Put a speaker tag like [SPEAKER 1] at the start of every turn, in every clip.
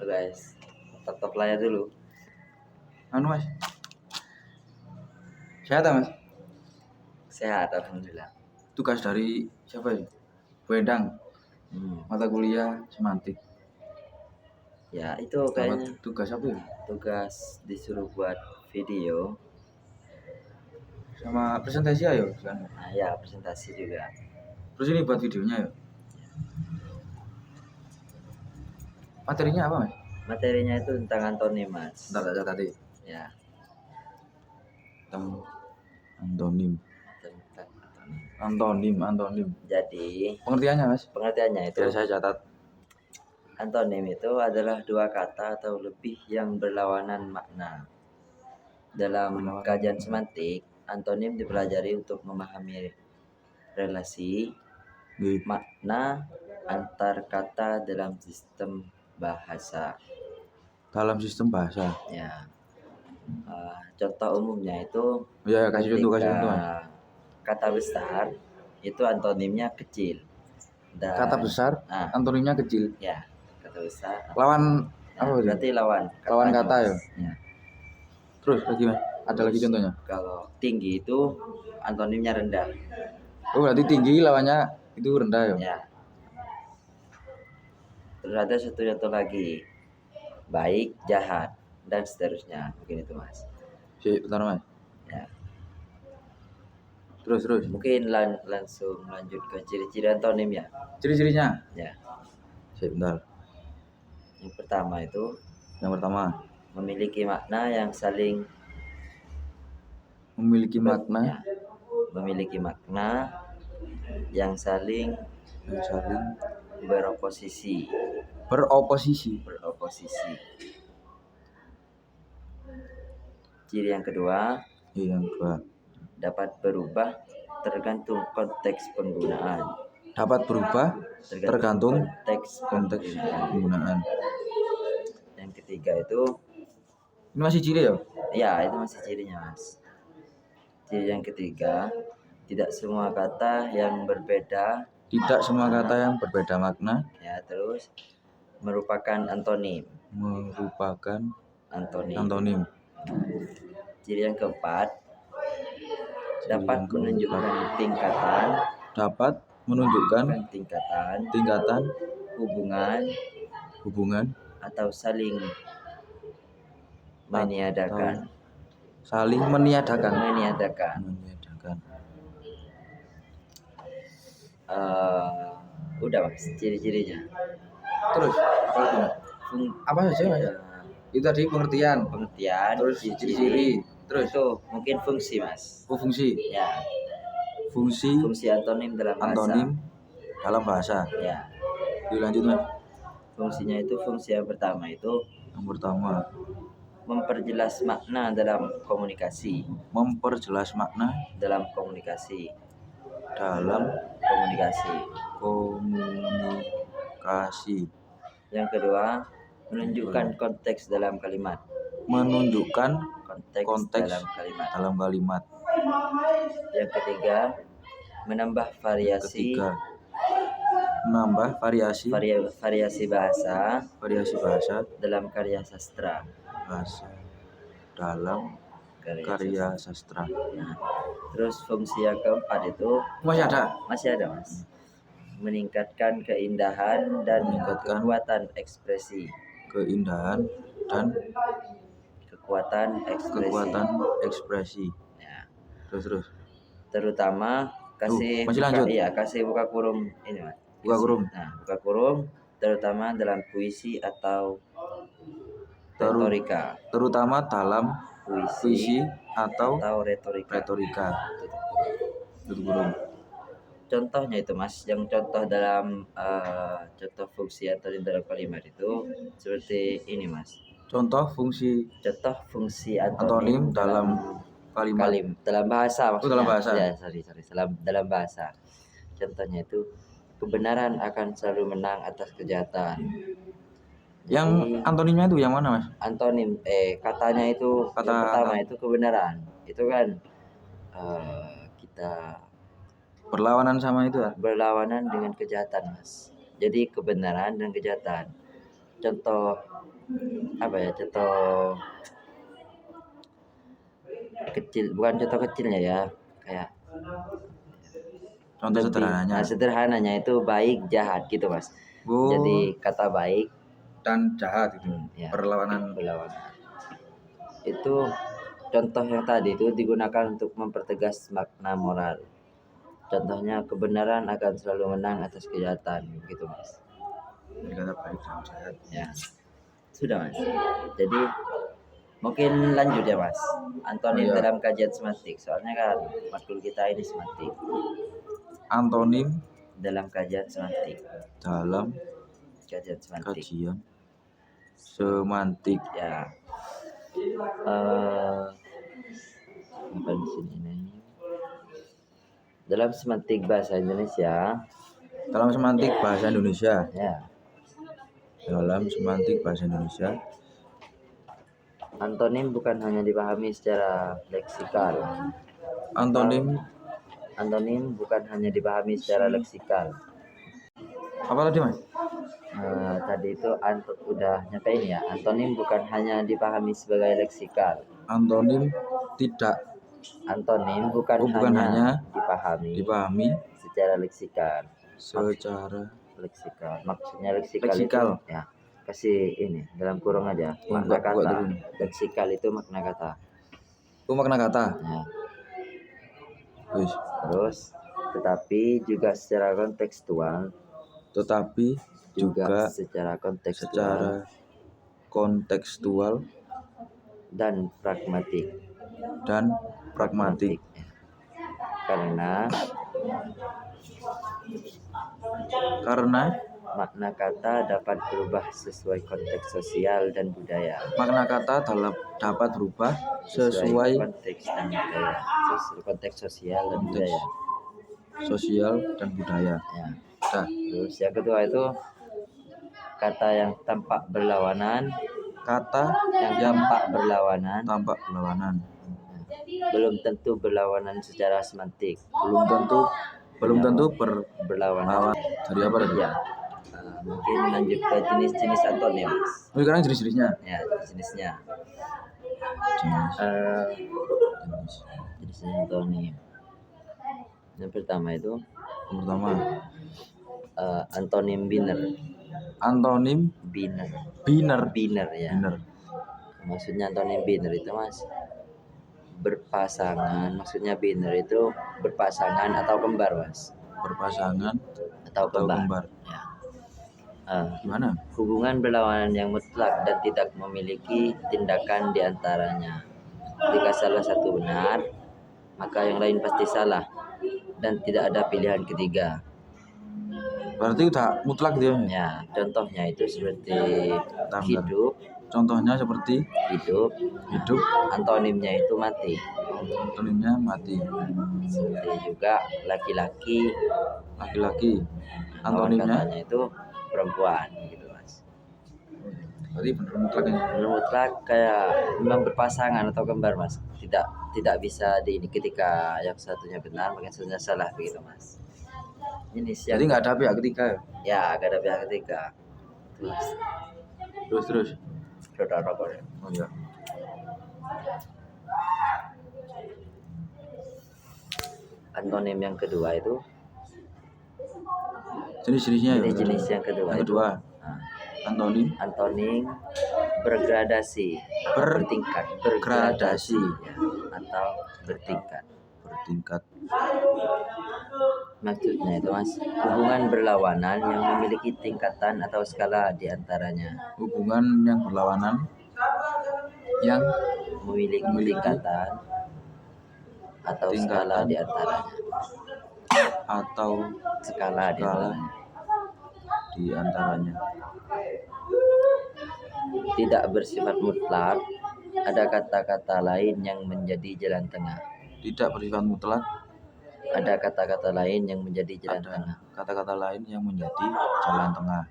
[SPEAKER 1] guys, tetap layar dulu.
[SPEAKER 2] Mas, sehat Mas?
[SPEAKER 1] Sehat alhamdulillah.
[SPEAKER 2] Tugas dari siapa ya? Bu Endang, mata kuliah semantik.
[SPEAKER 1] Ya itu kayaknya
[SPEAKER 2] tugas apa ya?
[SPEAKER 1] tugas disuruh buat video
[SPEAKER 2] Sama presentasi ayo kan.
[SPEAKER 1] Nah ya presentasi juga.
[SPEAKER 2] Terus ini buat videonya ya. Materinya apa Mas?
[SPEAKER 1] Materinya itu tentang antonim Mas.
[SPEAKER 2] Entar aja tadi.
[SPEAKER 1] Ya.
[SPEAKER 2] Tentang antonim.
[SPEAKER 1] Tentang antonim.
[SPEAKER 2] Antonim.
[SPEAKER 1] Jadi
[SPEAKER 2] pengertiannya Mas?
[SPEAKER 1] Pengertiannya itu.
[SPEAKER 2] Biar saya catat.
[SPEAKER 1] Antonim itu adalah dua kata atau lebih yang berlawanan makna. Dalam kajian semantik, antonim dipelajari untuk memahami relasi makna antar kata dalam sistem bahasa.
[SPEAKER 2] Dalam sistem bahasa.
[SPEAKER 1] Ya. Contoh umumnya itu
[SPEAKER 2] Ya, kasih contoh.
[SPEAKER 1] Kata besar itu antonimnya kecil. Dan
[SPEAKER 2] kata besar antonimnya kecil.
[SPEAKER 1] Ya, kata besar.
[SPEAKER 2] Lawan apa
[SPEAKER 1] berarti lawan
[SPEAKER 2] kata ya. Terus lagi Mas? Ada lagi contohnya?
[SPEAKER 1] Kalau tinggi itu antonimnya rendah.
[SPEAKER 2] Oh, berarti tinggi lawannya itu rendah ya?
[SPEAKER 1] Ya. Terus ada satu contoh lagi. Baik, jahat, dan seterusnya. Mungkin itu Mas.
[SPEAKER 2] Bentar Mas.
[SPEAKER 1] Ya.
[SPEAKER 2] Terus.
[SPEAKER 1] Mungkin langsung lanjut ke ciri-ciri antonim ya.
[SPEAKER 2] Ciri-cirinya?
[SPEAKER 1] Ya.
[SPEAKER 2] Bentar.
[SPEAKER 1] Yang pertama itu. Memiliki makna yang saling.
[SPEAKER 2] Memiliki makna
[SPEAKER 1] yang saling beroposisi. Ciri yang kedua. Dapat berubah tergantung konteks penggunaan. Konteks penggunaan. Yang ketiga itu.
[SPEAKER 2] Ini masih ciri ya?
[SPEAKER 1] Ya, itu masih cirinya Mas. Ciri yang ketiga, tidak semua kata yang berbeda
[SPEAKER 2] makna.
[SPEAKER 1] Ya, terus merupakan antonim. Ciri yang keempat, dapat menunjukkan tingkatan hubungan atau saling meniadakan. Udah Mas, ciri-cirinya.
[SPEAKER 2] Terus apa saja Mas? Itu tadi pengertian. Terus ciri-ciri. Terus
[SPEAKER 1] itu mungkin fungsi Mas.
[SPEAKER 2] Fungsi.
[SPEAKER 1] Ya. Fungsi antonim dalam
[SPEAKER 2] bahasa.
[SPEAKER 1] Ya.
[SPEAKER 2] Dilanjut Mas.
[SPEAKER 1] Fungsinya itu fungsi yang pertama itu. Memperjelas makna dalam komunikasi. Yang kedua, menunjukkan konteks dalam kalimat. Dalam kalimat. Yang ketiga, menambah variasi bahasa dalam karya sastra. Nah, terus fungsi yang keempat itu masih ada Mas. Meningkatkan keindahan dan kekuatan ekspresi. Ya.
[SPEAKER 2] Terus.
[SPEAKER 1] Terutama kasih buka kurung ini Mas. Buka kurung terutama dalam puisi atau retorika. Retorika. Contohnya itu Mas, yang contoh dalam contoh fungsi antonim dalam kalimat itu seperti ini Mas. Contoh fungsi antonim dalam kalimat. Dalam bahasa maksudnya.
[SPEAKER 2] Dalam bahasa.
[SPEAKER 1] Ya, dalam bahasa. Contohnya itu kebenaran akan selalu menang atas kejahatan.
[SPEAKER 2] Yang antonimnya itu yang mana Mas?
[SPEAKER 1] Antonim katanya itu yang pertama itu kebenaran. Itu kan kita
[SPEAKER 2] berlawanan sama itu ya?
[SPEAKER 1] Berlawanan dengan kejahatan Mas. Jadi kebenaran dan kejahatan. contoh apa ya, contoh kecil, bukan contoh kecilnya ya, kayak
[SPEAKER 2] Contoh sederhananya.
[SPEAKER 1] Sederhananya itu baik jahat gitu mas. Jadi kata baik
[SPEAKER 2] dan jahat itu
[SPEAKER 1] ya,
[SPEAKER 2] berlawanan.
[SPEAKER 1] Itu contoh yang tadi itu digunakan untuk mempertegas makna moral. Contohnya kebenaran akan selalu menang atas kejahatan gitu mas.
[SPEAKER 2] Jadi kata baik dan jahat.
[SPEAKER 1] Ya sudah mas. Jadi mungkin lanjut ya mas. Antonim dalam kajian semantik. Soalnya kan matkul kita ini semantik.
[SPEAKER 2] Antonim
[SPEAKER 1] dalam kajian semantik.
[SPEAKER 2] Kajian semantik.
[SPEAKER 1] Ya. Apa di sini nih? Dalam semantik bahasa Indonesia. Ya.
[SPEAKER 2] Dalam semantik bahasa Indonesia.
[SPEAKER 1] Antonim bukan hanya dipahami secara leksikal. Antonim bukan hanya dipahami secara leksikal.
[SPEAKER 2] Apa tadi mas?
[SPEAKER 1] Tadi itu udah nyampein ya. Antonim bukan hanya dipahami sebagai leksikal.
[SPEAKER 2] Antonim bukan hanya dipahami
[SPEAKER 1] secara leksikal. Maksudnya leksikal itu ya. Kasih ini dalam kurung aja. Makna kata. Leksikal itu makna kata.
[SPEAKER 2] Makna kata.
[SPEAKER 1] Ya. Terus tetapi juga secara kontekstual dan pragmatik. Karena makna kata dapat berubah sesuai konteks sosial dan budaya. Konteks sosial dan budaya. Ya. Terus yang kedua itu kata yang tampak berlawanan. Belum tentu berlawanan secara semantik. Belum tentu berlawanan.
[SPEAKER 2] Dari apa tadi?
[SPEAKER 1] Ya. Mungkin lanjut ke jenis-jenis antonim.
[SPEAKER 2] Sekarang jenis-jenisnya.
[SPEAKER 1] Ya, jenisnya. Jenis antonim. Yang pertama itu. Antonim biner. Biner ya. Maksudnya antonim biner itu mas berpasangan. Maksudnya biner itu berpasangan atau kembar mas. Atau kembar. Ya.
[SPEAKER 2] Gimana?
[SPEAKER 1] Hubungan berlawanan yang mutlak dan tidak memiliki tindakan di antaranya. Jika salah satu benar, maka yang lain pasti salah dan tidak ada pilihan ketiga.
[SPEAKER 2] Berarti udah mutlak dia.
[SPEAKER 1] Ya, contohnya itu seperti hidup. Hidup. Antonimnya itu mati. Seperti juga laki-laki. Antonimnya itu perempuan gitu mas.
[SPEAKER 2] Berarti benar
[SPEAKER 1] mutlak kayak memang berpasangan atau kembar mas. Tidak bisa ketika yang satunya benar maka satunya salah begitu mas.
[SPEAKER 2] Jadi nggak ada pihak ketiga
[SPEAKER 1] ya? Nggak ada pihak ketiga.
[SPEAKER 2] Terus. Oh iya.
[SPEAKER 1] Antonim yang kedua itu.
[SPEAKER 2] Jenis yang kedua. Antonim
[SPEAKER 1] bergradasi. Bertingkat. Atau bertingkat. Maksudnya itu mas, hubungan berlawanan yang memiliki tingkatan atau skala di antaranya.
[SPEAKER 2] Hubungan yang berlawanan yang
[SPEAKER 1] memiliki tingkatan atau skala di antaranya. Tidak bersifat mutlak, ada kata-kata lain yang menjadi jalan tengah. Ada kata-kata lain yang menjadi jalan tengah.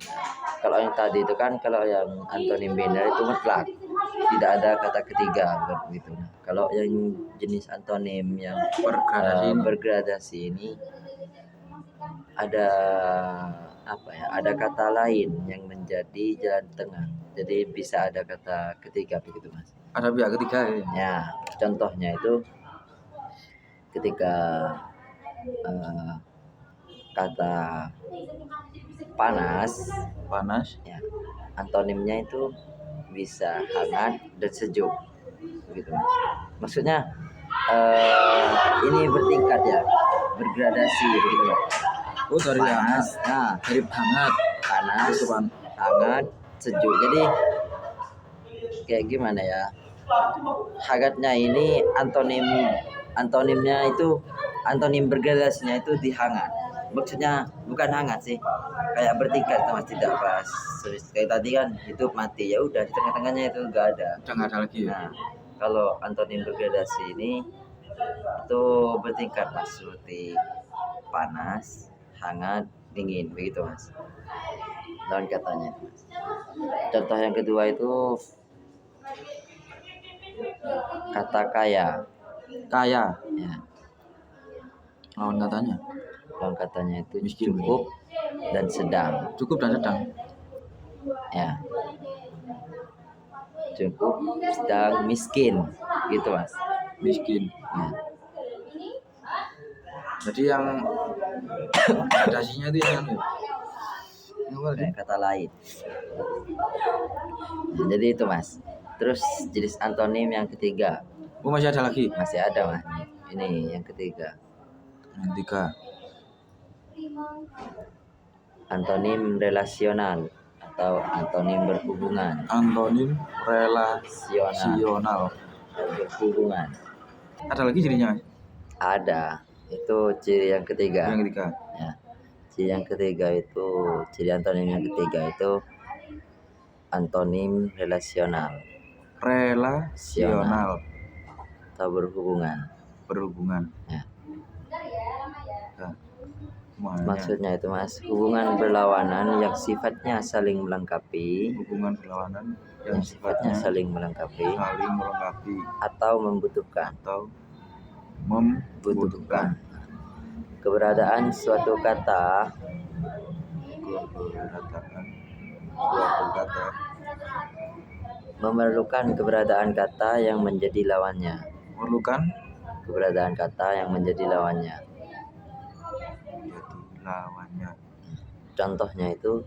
[SPEAKER 1] Kalau yang tadi itu kan, kalau yang antonim biner itu mutlak, tidak ada kata ketiga begitu. Kalau yang jenis antonim yang bergradasi ini ada apa ya, ada kata lain yang menjadi jalan tengah. Jadi bisa ada kata ketiga begitu mas.
[SPEAKER 2] Ada pihak ketiga ya.
[SPEAKER 1] Ya, contohnya itu ketika kata panas, ya, antonimnya itu bisa hangat dan sejuk, begitu mas. Maksudnya ini bertingkat ya, bergradasi begitu mas.
[SPEAKER 2] Oh dari
[SPEAKER 1] Panas, nah
[SPEAKER 2] dari hangat,
[SPEAKER 1] panas,
[SPEAKER 2] itu kan.
[SPEAKER 1] hangat, sejuk. Jadi kayak gimana ya? Hangatnya ini antonimnya itu antonim bergradasinya itu dihangat. Maksudnya bukan hangat sih, kayak bertingkat mas, tidak pas. Kayak tadi kan hidup mati, ya udah di tengah-tengahnya itu enggak ada.
[SPEAKER 2] Udah nggak ada lagi ya.
[SPEAKER 1] Nah, kalau antonim bergradasi ini itu bertingkat mas, seperti panas, hangat, dingin begitu mas. Lawan katanya itu mas. Contoh yang kedua itu kata kaya.
[SPEAKER 2] Kaya,
[SPEAKER 1] Ya,
[SPEAKER 2] lawan katanya
[SPEAKER 1] lawan katanya itu
[SPEAKER 2] Miskin.
[SPEAKER 1] cukup dan sedang.
[SPEAKER 2] cukup dan sedang.
[SPEAKER 1] Ya, cukup, sedang, miskin gitu mas.
[SPEAKER 2] Miskin.
[SPEAKER 1] Ya.
[SPEAKER 2] Jadi yang gradasinya itu yang apa? Yang apa tadi?
[SPEAKER 1] Kayak kata lain. Nah, jadi itu mas. Terus jenis antonim yang ketiga
[SPEAKER 2] Oh masih ada lagi.
[SPEAKER 1] masih ada mas. Ini yang ketiga,
[SPEAKER 2] Yang tiga.
[SPEAKER 1] antonim relasional atau antonim berhubungan.
[SPEAKER 2] Antonim relasional.
[SPEAKER 1] Berhubungan.
[SPEAKER 2] Ada lagi jadinya.
[SPEAKER 1] Ada. Itu ciri yang ketiga.
[SPEAKER 2] Yang ketiga.
[SPEAKER 1] Ya. Ciri yang ketiga itu, ciri antonim yang ketiga itu antonim relasional
[SPEAKER 2] Relasional.
[SPEAKER 1] atau berhubungan.
[SPEAKER 2] Berhubungan.
[SPEAKER 1] Ya.
[SPEAKER 2] Nah, semuanya.
[SPEAKER 1] Maksudnya itu mas, hubungan berlawanan yang sifatnya saling melengkapi,
[SPEAKER 2] Hubungan berlawanan
[SPEAKER 1] yang sifatnya saling melengkapi atau membutuhkan. Keberadaan suatu kata memerlukan keberadaan kata yang menjadi lawannya.
[SPEAKER 2] Memerlukan
[SPEAKER 1] Keberadaan kata yang menjadi lawannya. Contohnya itu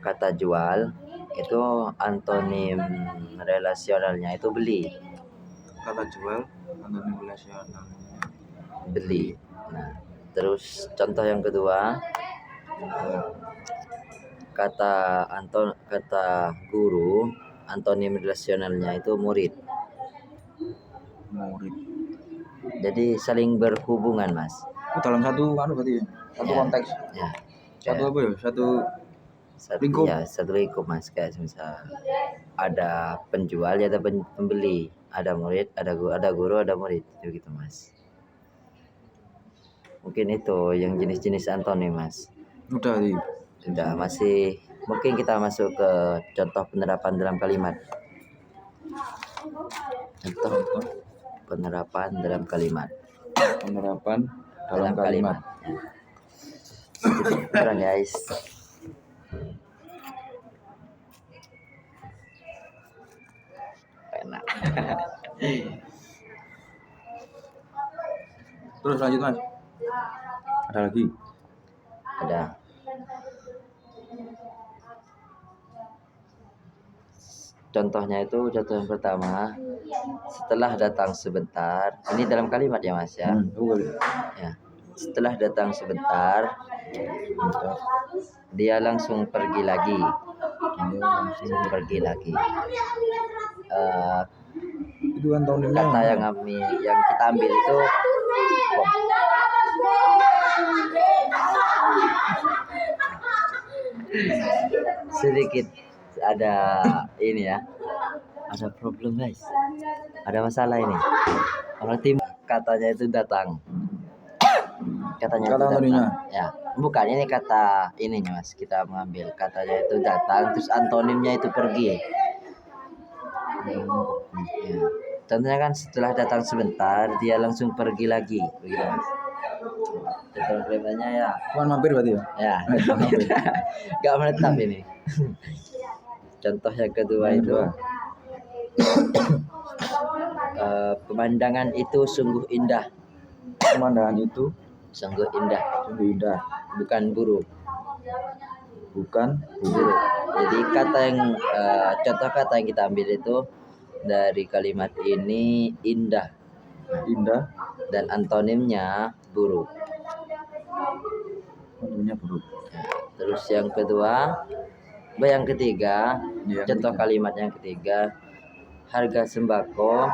[SPEAKER 1] kata jual, itu antonim relasionalnya itu beli.
[SPEAKER 2] Kata jual antonim relasional
[SPEAKER 1] Beli. Nah, terus contoh yang kedua, kata guru, antonim relasionalnya itu murid. Jadi saling berhubungan mas.
[SPEAKER 2] Dalam satu berarti ya? Satu konteks.
[SPEAKER 1] Ya.
[SPEAKER 2] Satu apa ya? Satu
[SPEAKER 1] lingkup. Ya, satu lingkup mas. Kayak misal ada penjual, ya ada pembeli, ada murid, ada guru, ada murid, begitu mas. Mungkin itu yang jenis-jenis antonim mas.
[SPEAKER 2] Udah sih.
[SPEAKER 1] Sudah, masih mungkin kita masuk ke contoh penerapan dalam kalimat. Contoh penerapan dalam kalimat.
[SPEAKER 2] Penerapan dalam kalimat.
[SPEAKER 1] Keren guys. Enak.
[SPEAKER 2] Terus lanjut mas. Ada lagi?
[SPEAKER 1] Ada. Contohnya itu, contoh yang pertama, setelah datang sebentar, ini dalam kalimat ya mas ya. Ya. Setelah datang sebentar, dia langsung pergi lagi.
[SPEAKER 2] Itu antonimnya.
[SPEAKER 1] Kata yang kita ambil itu sedikit ada ini ya, ada problem guys, ada masalah ini. Orang timur katanya itu datang, katanya itu datang. Ya, bukan, ini kata ininya mas, kita mengambil katanya itu datang, terus antonimnya itu pergi. Ya. Contohnya kan setelah datang sebentar dia langsung pergi lagi, begitu mas. Contoh kalimatnya ya.
[SPEAKER 2] Cuman mampir berarti ya.
[SPEAKER 1] Ya.
[SPEAKER 2] Mampir.
[SPEAKER 1] Gak menetap ini. Contoh yang kedua
[SPEAKER 2] Yang
[SPEAKER 1] itu
[SPEAKER 2] kedua.
[SPEAKER 1] pemandangan itu sungguh indah.
[SPEAKER 2] Pemandangan itu
[SPEAKER 1] Sungguh indah,
[SPEAKER 2] sungguh indah,
[SPEAKER 1] bukan buruk.
[SPEAKER 2] bukan
[SPEAKER 1] Buruk. Jadi kata yang contoh kata yang kita ambil itu dari kalimat ini indah
[SPEAKER 2] indah,
[SPEAKER 1] dan antonimnya buruk.
[SPEAKER 2] tentunya buruk.
[SPEAKER 1] Terus yang kedua, yang ketiga,
[SPEAKER 2] Yang
[SPEAKER 1] contoh
[SPEAKER 2] ketiga.
[SPEAKER 1] kalimat yang ketiga, harga sembako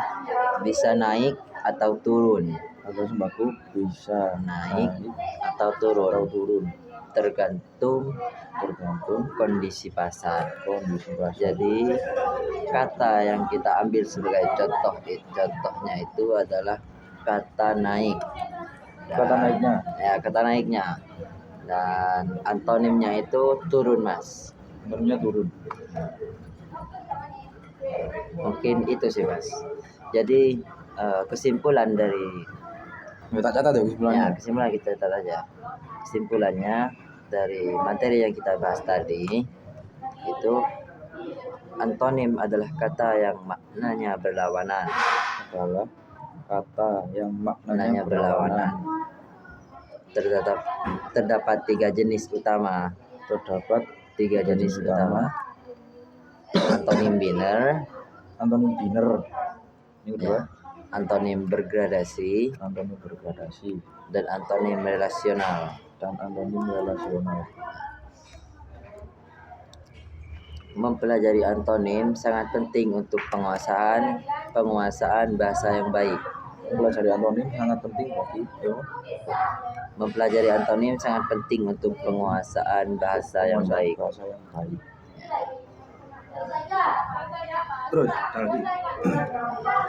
[SPEAKER 1] bisa naik atau turun.
[SPEAKER 2] Harga sembako bisa
[SPEAKER 1] Naik atau turun, tergantung kondisi pasar.
[SPEAKER 2] kondisi pasar.
[SPEAKER 1] Jadi kata yang kita ambil sebagai contohnya itu adalah kata naik.
[SPEAKER 2] Kata naiknya.
[SPEAKER 1] Ya, kata naiknya. Dan antonimnya itu turun, Mas.
[SPEAKER 2] Antonimnya turun.
[SPEAKER 1] Mungkin itu sih, Mas. Jadi kesimpulan dari
[SPEAKER 2] Tak catat ya kesimpulannya.
[SPEAKER 1] ya, kesimpulan kita catat aja. Kesimpulannya dari materi yang kita bahas tadi itu antonim adalah kata yang maknanya berlawanan.
[SPEAKER 2] Adalah kata yang
[SPEAKER 1] Maknanya berlawanan. Terdapat tiga jenis utama.
[SPEAKER 2] Terdapat
[SPEAKER 1] Tiga jenis utama. Antonim biner,
[SPEAKER 2] antonim biner. Ini kedua.
[SPEAKER 1] ya, antonim bergradasi,
[SPEAKER 2] Antonim bergradasi
[SPEAKER 1] dan antonim relasional.
[SPEAKER 2] dan antonim relasional.
[SPEAKER 1] Mempelajari antonim sangat penting untuk penguasaan bahasa yang baik.
[SPEAKER 2] Mempelajari antonim sangat penting bagi
[SPEAKER 1] Mempelajari antonim sangat penting untuk penguasaan bahasa yang baik.
[SPEAKER 2] Bahasa yang baik. Terus tadi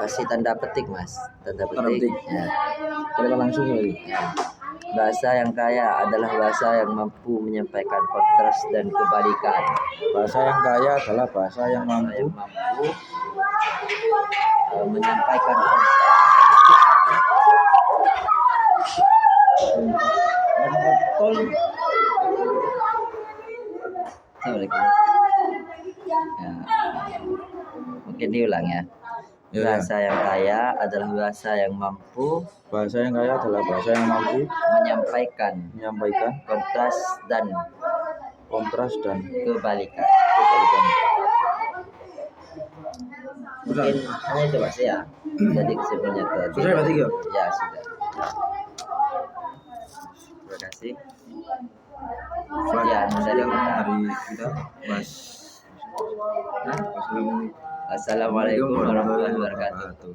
[SPEAKER 1] Kasih tanda petik, Mas. Tanda petik. Ya.
[SPEAKER 2] kita langsung ya.
[SPEAKER 1] Bahasa yang kaya adalah bahasa yang mampu menyampaikan kontras dan kebalikan.
[SPEAKER 2] Bahasa yang kaya adalah bahasa yang mampu
[SPEAKER 1] menyampaikan kontras. Ya. Mungkin diulang ya. Bahasa yang kaya adalah bahasa yang mampu menyampaikan kontras dan kebalikan. Mungkin hanya itu, Mas, ya. Jadi kesimpulannya tadi.
[SPEAKER 2] Sudah berarti ya?
[SPEAKER 1] Ya, sudah. Terima kasih. Sekian dari
[SPEAKER 2] kita, Mas.
[SPEAKER 1] Assalamualaikum warahmatullahi wabarakatuh.